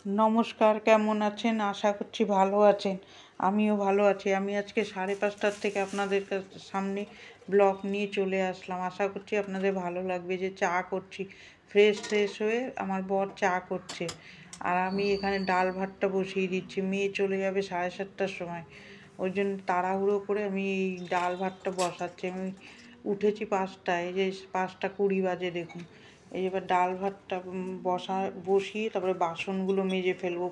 নমস্কার, কেমন আছেন? আশা করছি ভালো আছেন। আমিও ভালো আছি। আমি আজকে 5:30টার থেকে আপনাদের সামনে ব্লগ নিয়ে চলে আসলাম। আশা করছি আপনাদের ভালো লাগবে। যে চা করছি, ফ্রেশ হয়ে আমার বর চা করছে, আর আমি এখানে ডাল ভাতটা বসিয়ে দিচ্ছি। মেয়ে চলে যাবে 7:30টার সময়, ওই জন্য তাড়াহুড়ো করে আমি এই ডাল ভাতটা বসাচ্ছি। আমি উঠেছি 5টায়, যে 5:20 বাজে দেখুন। এবার ডাল ভাতটা বসিয়ে তারপরে বাসনগুলো মেজে ফেলবো,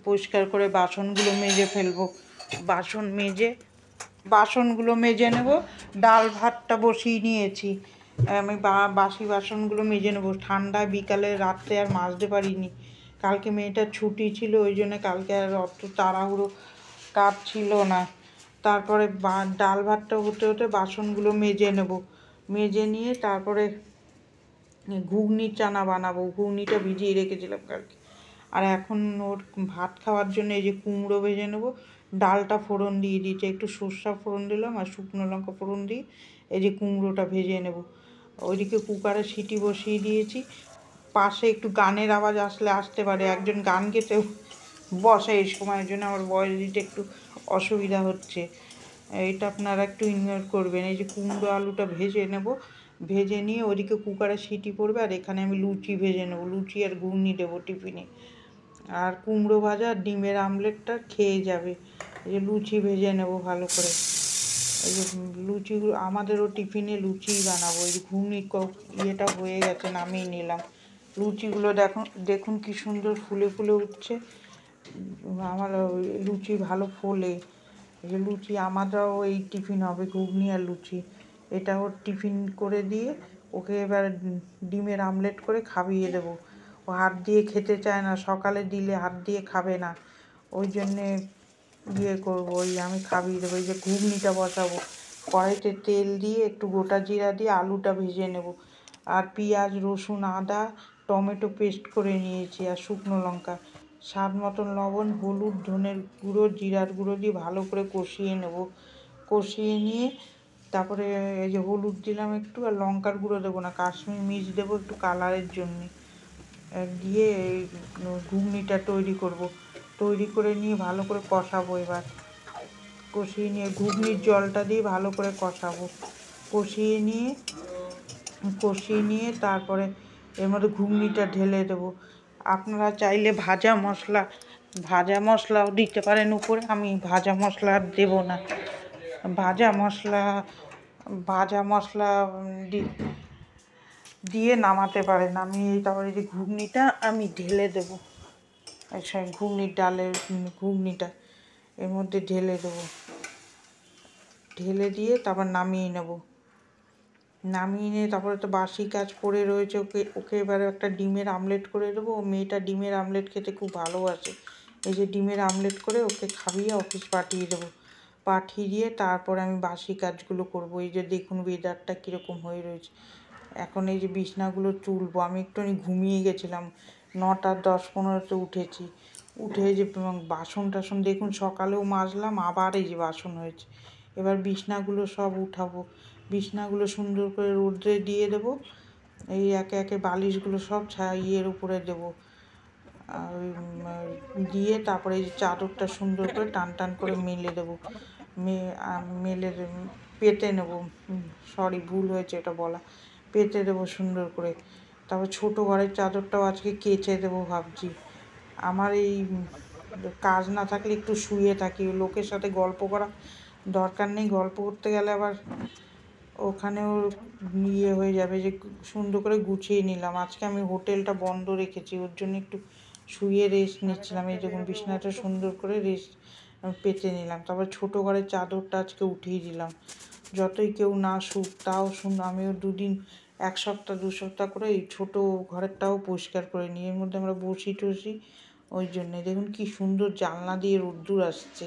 পরিষ্কার করে বাসনগুলো মেজে ফেলবো। বাসনগুলো মেজে নেব। ডাল ভাতটা বসিয়ে নিয়েছি। আমি বাসি বাসনগুলো মেজে নেবো। ঠান্ডায় বিকালে রাত্রে আর মাজতে পারিনি। কালকে মেয়েটার ছুটি ছিল, ওই জন্য কালকে আর অত তাড়াহুড়ো কাজ ছিল না। তারপরে ডাল ভাতটা হতে হতে বাসনগুলো মেজে নেব। মেজে নিয়ে তারপরে ঘুগনি চানা বানাবো। ঘুগনিটা ভিজিয়ে রেখেছিলাম কালকে। আর এখন ওর ভাত খাওয়ার জন্য এই যে কুমড়ো ভেজে নেবো। ডালটা ফোড়ন দিয়ে দিয়েছি, একটু সর্ষা ফোড়ন দিলাম আর শুকনো লঙ্কা ফোড়ন দিয়ে এই যে কুমড়োটা ভেজে নেব। ওইদিকে কুকারে সিটি বসিয়ে দিয়েছি। পাশে একটু গানের আওয়াজ আসতে পারে, একজন গান গেতে বসে এই সময়ের জন্য আমার ভয়েস দিতে একটু অসুবিধা হচ্ছে। এটা আপনারা একটু ইগনোর করবেন। এই যে কুমড়ো আলুটা ভেজে নেব। ভেজে নিয়ে ওদিকে কুকারে সিটি পড়বে, আর এখানে আমি লুচি ভেজে নেব। লুচি আর ঘুগনি দেবো টিফিনে। আর কুমড়ো ভাজা আর ডিমের আমলেটটা খেয়ে যাবে। এই যে লুচি ভেজে নেব ভালো করে। এই যে লুচিগুলো আমাদেরও টিফিনে লুচিই বানাবো। এই যে ঘুগনি ইয়েটা হয়ে গেছে, নামিয়ে নিলাম। লুচিগুলো দেখুন কি সুন্দর ফুলে ফুলে উঠছে। আমার লুচি ভালো ফোলে। এই যে লুচি আমাদেরও এই টিফিন হবে, ঘুগনি আর লুচি। এটা ওর টিফিন করে দিয়ে ওকে এবার ডিমের আমলেট করে খাইয়ে দেবো। ও হাত দিয়ে খেতে চায় না, সকালে দিলে হাত দিয়ে খাবে না, ওই জন্যে করবো। ওই আমি খাইয়ে দেবো। এই যে ঘুগনিটা বসাবো। কড়াইতে তেল দিয়ে একটু গোটা জিরা দিয়ে আলুটা ভেজে নেব। আর পেঁয়াজ, রসুন, আদা, টমেটো পেস্ট করে নিয়েছি, আর শুকনো লঙ্কা, স্বাদ মতন লবণ, হলুদ, ধনের গুঁড়ো, জিরার গুঁড়ো দিয়ে ভালো করে কষিয়ে নেব। কষিয়ে নিয়ে তারপরে এই যে হলুদ দিলাম একটু, আর লঙ্কার গুঁড়ো দেবো না, কাশ্মীরি মির্চ দেবো একটু কালারের জন্যে। দিয়ে এই ঘুগনিটা তৈরি করে নিয়ে ভালো করে কষাবো। এবার কষিয়ে নিয়ে ঘুগনির জলটা দিয়ে ভালো করে কষাবো। কষিয়ে নিয়ে তারপরে এর মধ্যে ঘুগনিটা ঢেলে দেবো। আপনারা চাইলে ভাজা মশলাও দিতে পারেন উপরে। আমি ভাজা মশলা আর দেবো না। ভাজা মশলা দিয়ে নামাতে পারেন। আমি তারপরে যে ঘুগনিটা আমি ঢেলে দেবো। আচ্ছা, ঘুগনিটা এর মধ্যে ঢেলে দেবো। ঢেলে দিয়ে তারপর নামিয়ে নিয়ে তারপরে তো বাসি কাজ পড়ে রয়েছে। ওকে এবারে একটা ডিমের আমলেট করে দেবো। ও মেয়েটা ডিমের আমলেট খেতে খুব ভালোবাসে। এই যে ডিমের আমলেট করে ওকে খাইয়ে অফিস পাঠিয়ে দেবো। পাঠিয়ে দিয়ে তারপরে আমি বাসি কাজগুলো করবো। এই যে দেখুন ওয়েদারটা কীরকম হয়ে রয়েছে। এখন এই যে বিছনাগুলো তুলবো। আমি একটুখানি ঘুমিয়ে গেছিলাম, 9:10-15 উঠেছি। উঠে যে বাসন টাসন দেখুন সকালেও মাজলাম, আবার এই যে বাসন হয়েছে। এবার বিছনাগুলো সব উঠাবো। বিছনাগুলো সুন্দর করে রোদ্রে দিয়ে দেবো। এই একে একে বালিশগুলো সব ইয়ের উপরে দেবো। দিয়ে তারপরে এই যে চাদরটা সুন্দর করে টান করে মেলে দেবো। পেতে নেবো। সরি, ভুল হয়েছে এটা বলা। পেতে দেবো সুন্দর করে। তারপর ছোটো ঘরের চাদরটাও আজকে কেচে দেবো ভাবছি। আমার এই কাজ না থাকলে একটু শুয়ে থাকি। লোকের সাথে গল্প করা দরকার নেই, গল্প করতে গেলে আবার ওখানেও হয়ে যাবে। যে সুন্দর করে গুছিয়ে নিলাম। আজকে আমি হোটেলটা বন্ধ রেখেছি, ওর জন্য একটু শুয়ে রেস্ট নিচ্ছিলাম। এই দেখুন বিছানাটা সুন্দর করে পেতে নিলাম। তারপর ছোটো ঘরের চাদরটা আজকে উঠিয়ে দিলাম। যতই কেউ না শুক তাও আমিও 2 দিন, 1 সপ্তাহ 2 সপ্তাহ করে এই ছোটো ঘরেরটাও পরিষ্কার করে নিই। এর মধ্যে আমরা বসি ওই জন্যে। দেখুন কি সুন্দর জানলা দিয়ে রোদ্দুর আসছে,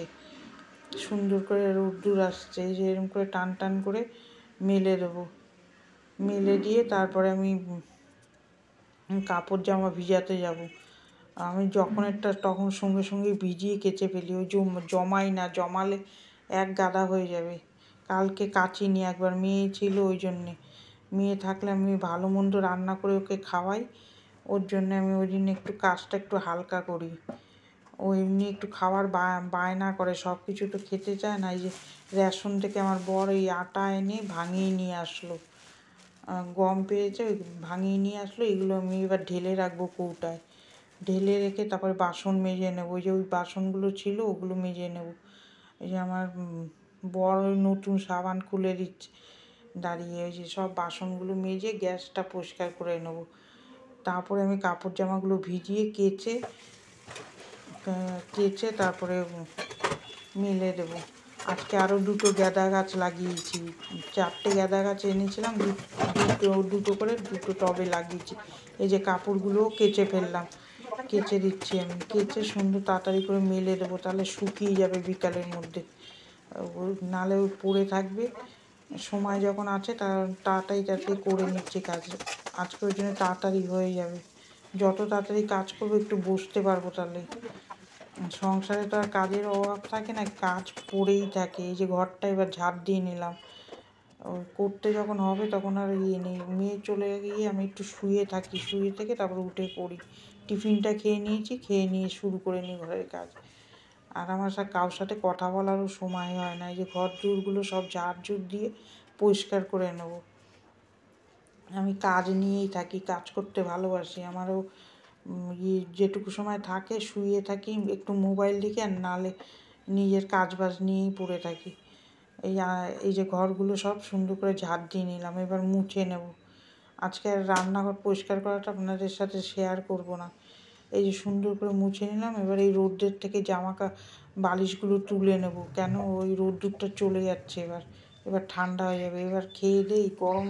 সুন্দর করে রোদ্দুর আসছে। যে এরকম করে টান করে মেলে দেবো। মেলে দিয়ে তারপরে আমি কাপড় জামা ভিজাতে যাব। আমি তখন সঙ্গে ভিজিয়ে কেচে ফেলি। ওই জমাই না, জমালে এক গাদা হয়ে যাবে। কালকে কাচিনি একবার, মেয়ে ছিল ওই জন্যে। মেয়ে থাকলে আমি ভালো মন্দ রান্না করে ওকে খাওয়াই। ওর জন্য আমি ওই দিন একটু কাজটা একটু হালকা করি। ও এমনি একটু খাওয়ার বায়না করে, সব কিছু তো খেতে চায় না। এই যে রেশন থেকে আমার বর এই আটা এনে ভাঙিয়ে নিয়ে আসলো, গম পেয়েছে, ওই ভাঙিয়ে নিয়ে আসলো। এগুলো আমি এবার ঢেলে রাখবো কৌটায়, ঢেলে রেখে তারপরে বাসন মেজে নেবো। ওই যে ওই বাসনগুলো ছিল ওগুলো মেজে নেব। এই যে আমার বড় নতুন সাবান খুলে দিচ্ছে দাঁড়িয়ে, ওই যে সব বাসনগুলো মেজে গ্যাসটা পরিষ্কার করে নেব। তারপরে আমি কাপড় জামাগুলো ভিজিয়ে কেচে তারপরে মেলে দেবো। আজকে আরও 2টো গাঁদা গাছ লাগিয়েছি, 4টে গাঁদা গাছ এনেছিলাম, দুটো করে 2টো টবে লাগিয়েছি। এই যে কাপড়গুলোও কেচে ফেললাম, কেচে দিচ্ছি আমি, কেচে সুন্দর তাড়াতাড়ি করে মেলে দেবো, তাহলে শুকিয়ে যাবে বিকালের মধ্যে। নালে ওই পড়ে থাকবে, সময় যখন আছে তাড়াতাড়ি করে নিচ্ছি কাজ। আজকে ওই জন্য তাড়াতাড়ি হয়ে যাবে, যত তাড়াতাড়ি কাজ করবো একটু বসতে পারবো। তাহলে সংসারে তো আর কাজের অভাব থাকে না, কাজ পড়েই থাকে। এই যে ঘরটা এবার ঝাড় দিয়ে নিলাম, করতে যখন হবে তখন আর ইয়ে নেই। মেয়ে চলে গিয়ে আমি একটু শুয়ে থাকি, শুয়ে থেকে তারপর উঠে পড়ি। টিফিনটা খেয়ে নিয়েছি, খেয়ে নিয়ে শুরু করে নিই ঘরের কাজ। আর আমার কারোর সাথে কথা বলারও সময় হয় না। এই যে ঘর দূরগুলো সব ঝাড় দিয়ে পরিষ্কার করে নেব। আমি কাজ নিয়েই থাকি, কাজ করতে ভালোবাসি। আমারও যেটুকু সময় থাকে শুয়ে থাকি, একটু মোবাইল দেখি, আর নালে নিজের কাজ বাজ নিয়েই পড়ে থাকি। এই যে ঘরগুলো সব সুন্দর করে ঝাড় দিয়ে নিলাম, এবার মুছে নেব। আজকে আর রান্নাঘর পরিষ্কার করাটা আপনাদের সাথে শেয়ার করব না। এই যে সুন্দর করে মুছে নিলাম। এবার এই রোদ্রের থেকে বালিশগুলো তুলে নেব, কেন ওই রোদ্দুরটা চলে যাচ্ছে। এবার ঠান্ডা হয়ে যাবে। এবার খেয়ে দেই, গরম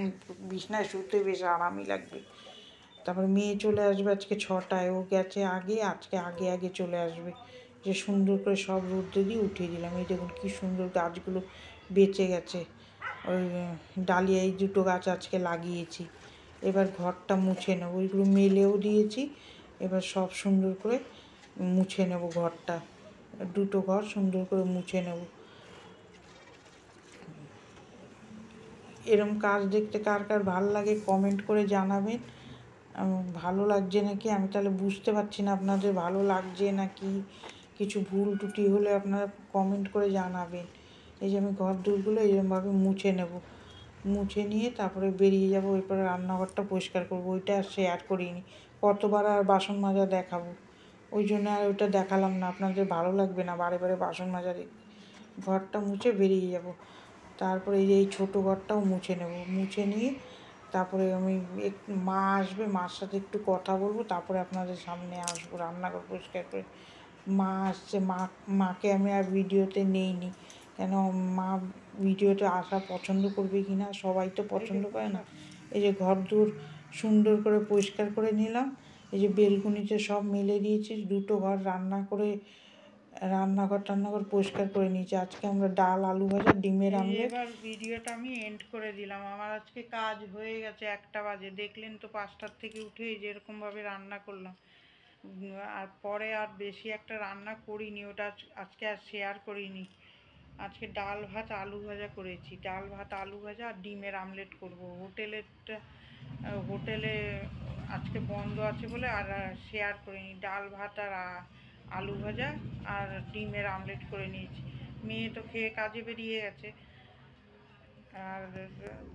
বিছনায় শুতে বেশ আরামই লাগবে। তারপরে মেয়ে চলে আসবে আজকে 6টায়, ও গেছে আগে, আজকে আগে চলে আসবে। যে সুন্দর করে সব রোদ্রে দিয়ে উঠিয়ে দিলাম। এই দেখুন কী সুন্দর গাছগুলো বেঁচে গেছে। ওই ডালিয়া এই 2টো গাছ আজকে লাগিয়েছি। এবার ঘরটা মুছে নেব, ওইগুলো মেলেও দিয়েছি। এবার সব সুন্দর করে মুছে নেব ঘরটা, 2টো ঘর সুন্দর করে মুছে নেব। এরম কাজ দেখতে কার কার ভালো লাগে কমেন্ট করে জানাবেন। ভালো লাগছে নাকি, আমি তাহলে বুঝতে পারছি না আপনাদের ভালো লাগছে নাকি। কিছু ভুল ত্রুটি হলে আপনারা কমেন্ট করে জানাবেন। এই যে আমি ঘর দূরগুলো এরকমভাবে মুছে নেব, মুছে নিয়ে তারপরে বেরিয়ে যাব। এরপরে রান্নাঘরটা পরিষ্কার করবো। ওইটা আর শেয়ার করিনি, কতবার আর বাসন মাজা দেখাবো, ওই জন্য আর ওইটা দেখালাম না। আপনাদের ভালো লাগবে না বারে বারে বাসন মাজা দেখতে। ঘরটা মুছে বেরিয়ে যাব। তারপরে এই ছোটো ঘরটাও মুছে নেব, মুছে নিয়ে তারপরে আমি মা আসবে, মার সাথে একটু কথা বলবো, তারপরে আপনাদের সামনে আসবো রান্নাঘর পরিষ্কার করে। মা আসছে, মাকে আমি আর ভিডিওতে নেইনি, কেন মা ভিডিওতে আসা পছন্দ করবে কি না, সবাই তো পছন্দ করে না। এই যে ঘর দূর সুন্দর করে পরিষ্কার করে নিলাম। এই যে বেলকুনিতে সব মেলে দিয়েছি, 2টো ঘর রান্নাঘর পরিষ্কার করে নিয়েছি। আজকে আমরা ডাল, আলু ভাজা, ডিমের আমলেট। এবার ভিডিওটা আমি এন্ড করে দিলাম। আমার আজকে কাজ হয়ে গেছে, 1টা বাজে। দেখলেন তো 5টার থেকে উঠে যেরকমভাবে রান্না করলাম। আর পরে আর বেশি একটা রান্না করিনি, ওটা আজকে আর শেয়ার করিনি। আজকে ডাল ভাত আলু ভাজা করেছি, ডাল ভাত আলু ভাজা আর ডিমের আমলেট করব। হোটেলে আজকে বন্ধ আছে বলে আর শেয়ার করিনি। ডাল ভাত আর আলু ভাজা আর ডিমের আমলেট করে নিয়েছি। মেয়ে তো খেয়ে কাজে বেরিয়ে গেছে, আর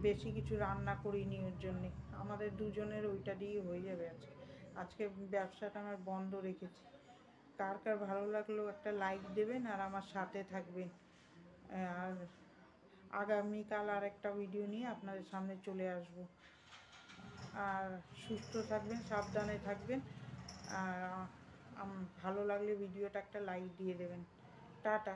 বেশি কিছু রান্না করিনি ওর জন্যে। আমাদের দুজনের ওইটা দিয়ে হয়ে যাবে আজকে। আজকে ব্যবসাটা আমার বন্ধ রেখেছি। কার কার ভালো লাগলো একটা লাইক দেবেন আর আমার সাথে থাকবেন। আর আগামীকাল আর একটা ভিডিও নিয়ে আপনাদের সামনে চলে আসব। আর সুস্থ থাকবেন, সাবধানে থাকবেন। আর ভালো লাগলে ভিডিওটা একটা লাইক দিয়ে দেবেন। টাটা।